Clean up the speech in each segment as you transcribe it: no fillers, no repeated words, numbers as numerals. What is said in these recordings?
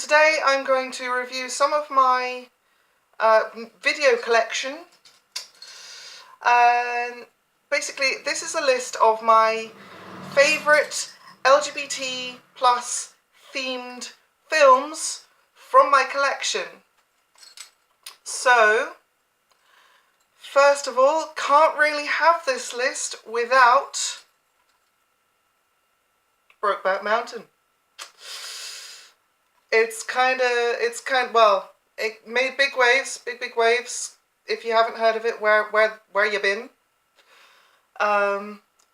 today I'm going to review some of my video collection, and basically this is a list of my favourite LGBT plus themed films from my collection. So first of all, can't really have this list without Brokeback Mountain. Well, it made big waves. If you haven't heard of it, where you been?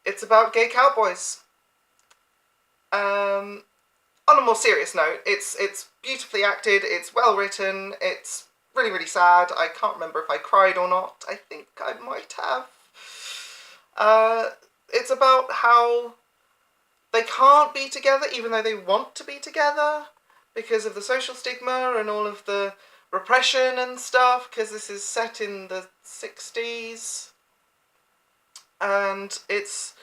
It's about gay cowboys. On a more serious note, it's beautifully acted, it's well written, it's really sad. I can't remember if I cried or not. I think I might have. It's about how they can't be together even though they want to be together because of the social stigma and all of the repression and stuff, because this is set in the 60s. And it's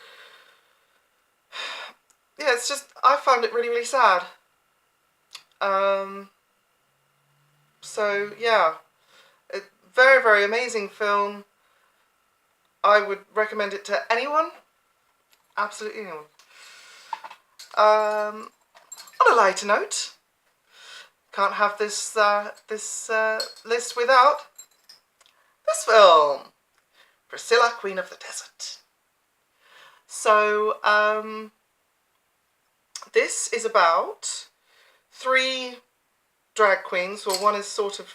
just, I found it really sad. So yeah, very amazing film. I would recommend it to anyone, absolutely anyone. On a lighter note, can't have this list without this film, Priscilla, Queen of the Desert. So this is about 3 drag queens, well, one is sort of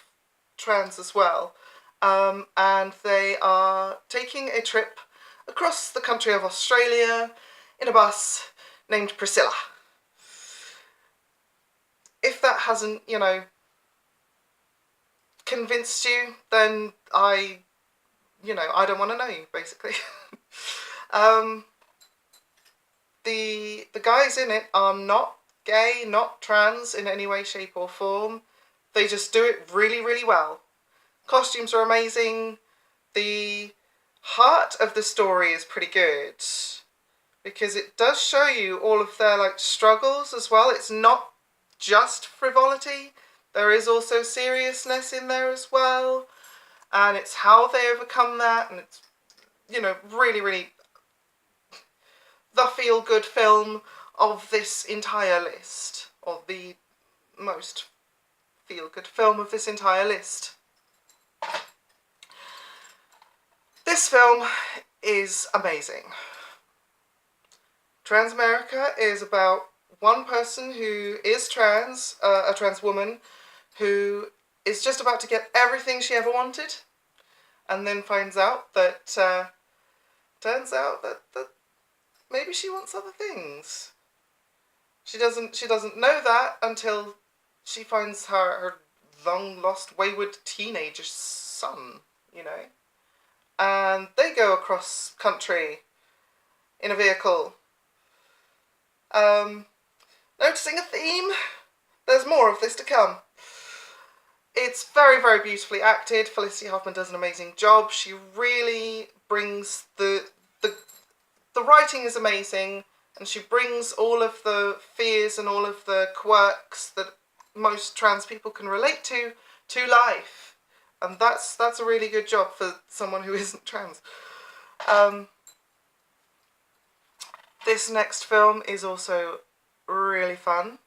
trans as well, and they are taking a trip across the country of Australia in a bus named Priscilla. If that hasn't, convinced you, then I don't want to know you, basically. The guys in it are not gay, not trans in any way, shape or form. They just do it really well. Costumes are amazing. The heart of the story is pretty good, because it does show you all of their struggles as well. It's not just frivolity. There is also seriousness in there as well. And it's how they overcome that, and it's, really the feel-good film of this entire list, or the most feel-good film of this entire list. This film is amazing. Transamerica is about one person who is trans, a trans woman, who is just about to get everything she ever wanted, and then finds out that, turns out that maybe she wants other things. She doesn't know that until she finds her long-lost, wayward teenager son, And they go across country in a vehicle. Noticing a theme? There's more of this to come. It's very beautifully acted. Felicity Huffman does an amazing job. She really brings the writing is amazing, and she brings all of the fears and all of the quirks that most trans people can relate to life. And that's a really good job for someone who isn't trans. This next film is also really fun.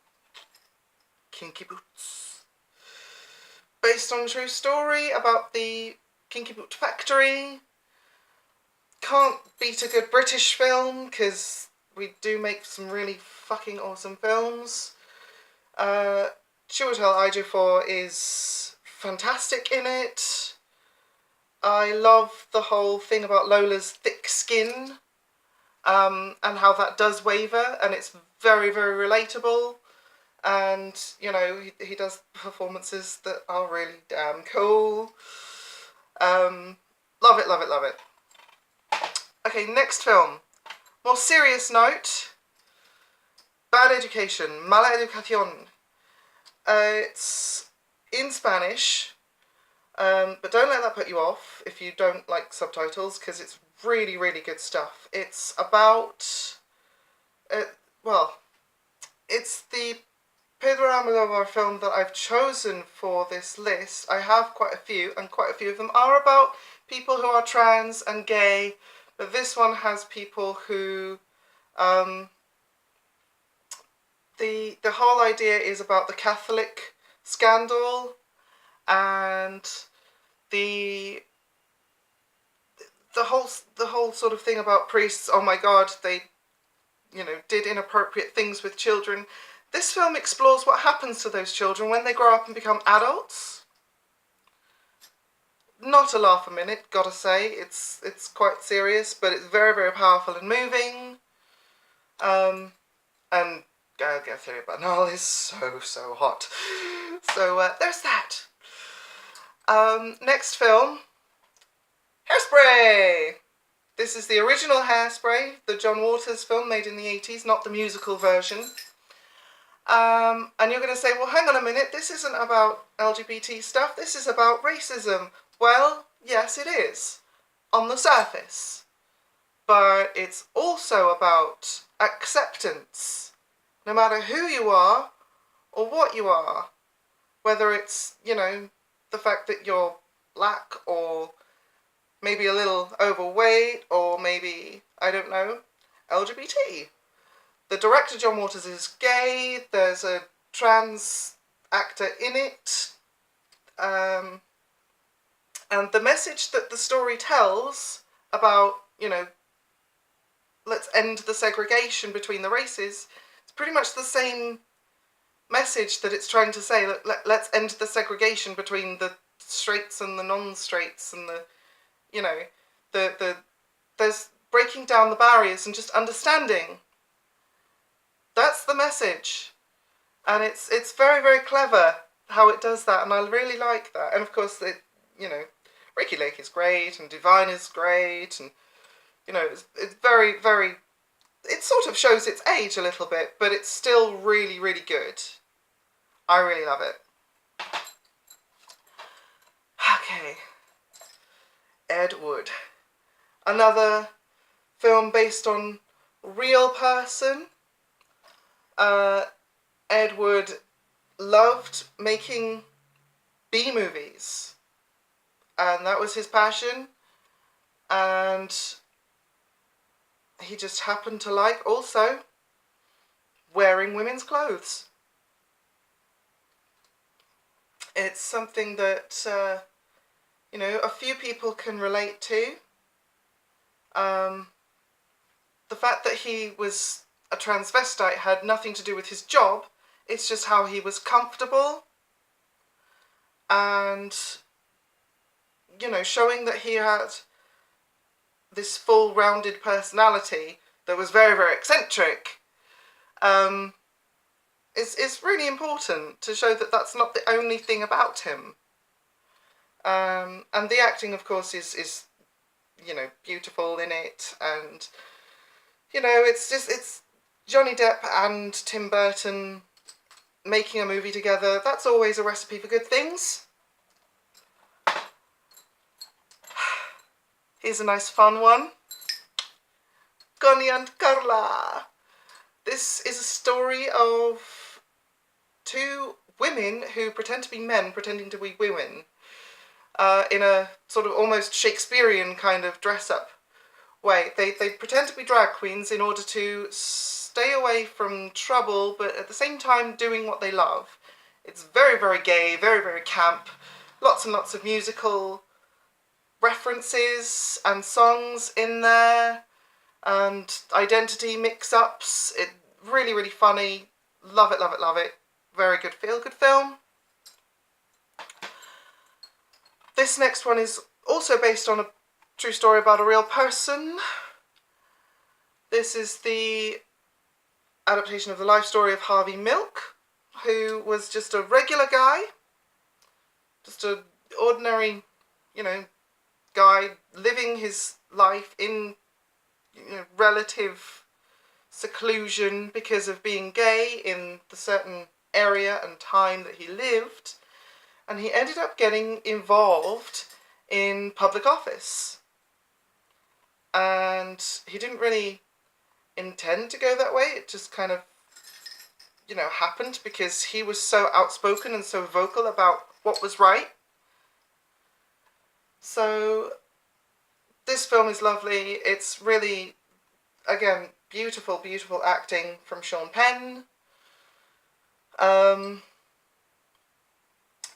Kinky Boots. Based on a true story about the Kinky Boot factory. Can't beat a good British film, because we do make some really fucking awesome films. Chiwetel Ejiofor is fantastic in it. I love the whole thing about Lola's thick skin, and how that does waver, and it's very relatable. And, he does performances that are really damn cool. Love it. Okay, next film. More serious note. Bad Education. Mala Educación. It's in Spanish, but don't let that put you off if you don't like subtitles, because it's really good stuff. It's about, it's the Pedro Almodovar film that I've chosen for this list, I have quite a few, and quite a few of them are about people who are trans and gay, but this one has people who, the whole idea is about the Catholic scandal and the whole sort of thing about priests. Oh my God, they, you know, did inappropriate things with children. This film explores what happens to those children when they grow up and become adults. Not a laugh a minute, gotta say. It's quite serious, but it's very, very powerful and moving. And Gabriel Bernal is so hot. So there's that. Next film, Hairspray. This is the original Hairspray, the John Waters film made in the 80s, not the musical version. And you're going to say, well, hang on a minute, this isn't about LGBT stuff, this is about racism. Well, yes it is, on the surface. But it's also about acceptance, no matter who you are or what you are. Whether it's, you know, the fact that you're black or maybe a little overweight or maybe, I don't know, LGBT. The director, John Waters, is gay. There's a trans actor in it. And the message that the story tells about, you know, let's end the segregation between the races, it's pretty much the same message that it's trying to say. Let's end the segregation between the straights and the non-straights and the, you know, there's breaking down the barriers and just understanding. That's the message. And it's very, very clever how it does that, and I really like that. And of course, it, you know, Ricki Lake is great, and Divine is great, and, you know, it's very, very, it sort of shows its age a little bit, but it's still really, really good. I really love it. Okay. Ed Wood. Another film based on real person. Ed Wood loved making B-movies, and that was his passion, and he just happened to like also wearing women's clothes. It's something that, you know, a few people can relate to. The fact that he was a transvestite had nothing to do with his job. It's just how he was comfortable, and, you know, showing that he had this full rounded personality that was very, very eccentric, is really important to show that that's not the only thing about him. And the acting, of course, is, you know, beautiful in it, and, you know, it's Johnny Depp and Tim Burton making a movie together. That's always a recipe for good things. Here's a nice fun one. Gani and Carla. This is a story of two women who pretend to be men pretending to be women, in a sort of almost Shakespearean kind of dress-up way. They pretend to be drag queens in order to stay away from trouble, but at the same time doing what they love. It's very, very gay, very, very camp, lots and lots of musical references and songs in there, and identity mix-ups. It really, really funny. Love it, love it, love it. Very good feel-good film. This next one is also based on a true story about a real person. This is the adaptation of the life story of Harvey Milk, who was just a regular guy, just an ordinary, you know, guy living his life in, you know, relative seclusion because of being gay in the certain area and time that he lived, and he ended up getting involved in public office, and he didn't really intend to go that way. It just kind of you know, happened, because he was so outspoken and so vocal about what was right. So this film is lovely. It's really, again, beautiful, beautiful acting from Sean Penn. And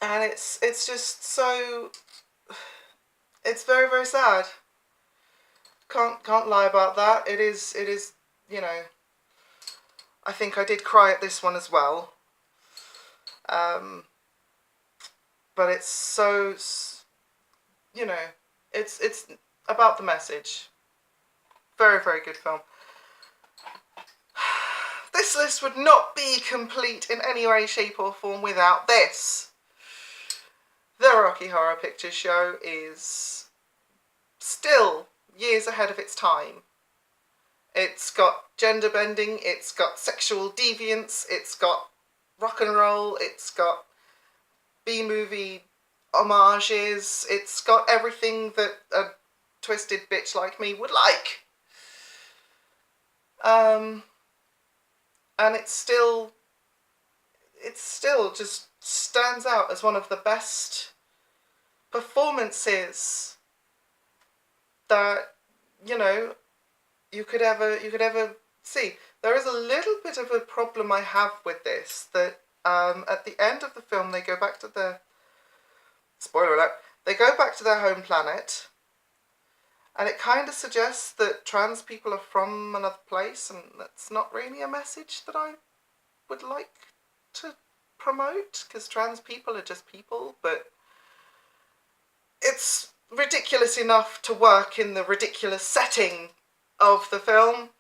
it's just so, it's very, very sad. Can't lie about that. It is, you know, I think I did cry at this one as well. But it's so, you know, it's about the message. Very, very good film. This list would not be complete in any way, shape or form without this. The Rocky Horror Picture Show is still years ahead of its time. It's got gender bending, it's got sexual deviance, it's got rock and roll, it's got B-movie homages, it's got everything that a twisted bitch like me would like. And it still just stands out as one of the best performances that, you know, you could ever see. There is a little bit of a problem I have with this, that at the end of the film they go back to their, spoiler alert, they go back to their home planet, and it kind of suggests that trans people are from another place, and that's not really a message that I would like to promote, because trans people are just people. But it's ridiculous enough to work in the ridiculous setting of the film,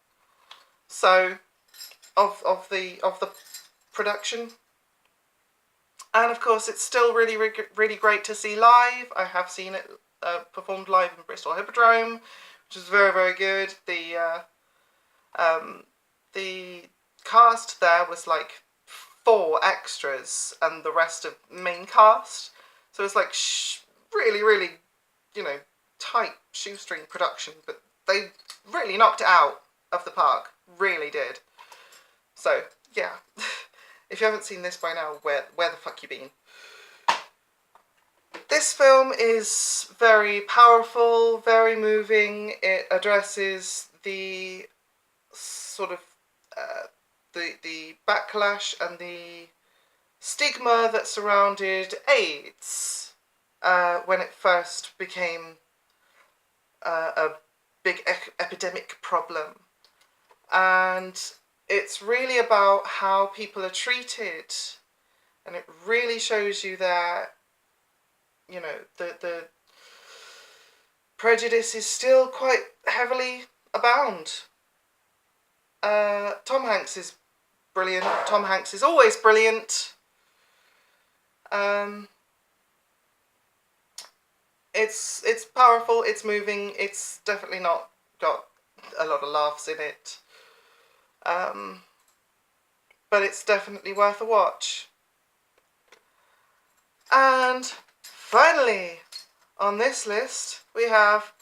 so of the production. And of course it's still really, really great to see live. I have seen it performed live in Bristol Hippodrome, which is very, very good. The cast there was like 4 extras and the rest of main cast, so it's like really, really, you know, tight shoestring production, but they really knocked it out of the park, really did. So yeah, if you haven't seen this by now, where the fuck you been? This film is very powerful, very moving. It addresses the sort of the backlash and the stigma that surrounded AIDS when it first became a big epidemic problem. And it's really about how people are treated, and it really shows you that, you know, the prejudice is still quite heavily abound. Tom Hanks is brilliant. Tom Hanks is always brilliant. It's powerful, it's moving, it's definitely not got a lot of laughs in it. But it's definitely worth a watch. And finally, on this list, we have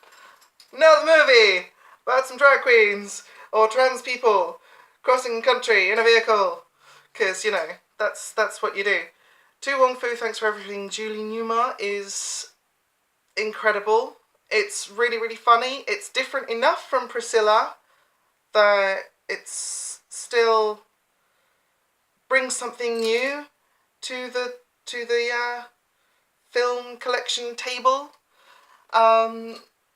another movie about some drag queens or trans people crossing country in a vehicle. Because, you know, that's what you do. To Wong Foo, Thanks for Everything, Julie Newmar is incredible. It's really, really funny. It's different enough from Priscilla that it's still brings something new to the film collection table.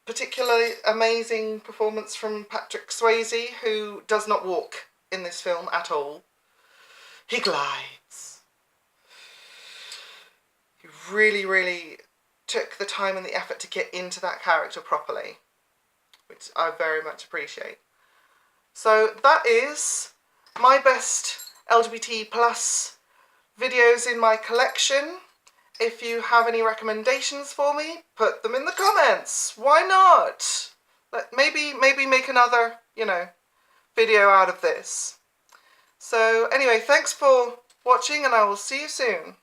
Particularly amazing performance from Patrick Swayze, who does not walk in this film at all. He glides. He really, really took the time and the effort to get into that character properly, which I very much appreciate. So that is my best LGBT plus videos in my collection. If you have any recommendations for me, put them in the comments. Why not? Maybe make another, you know, video out of this. So anyway, thanks for watching, and I will see you soon.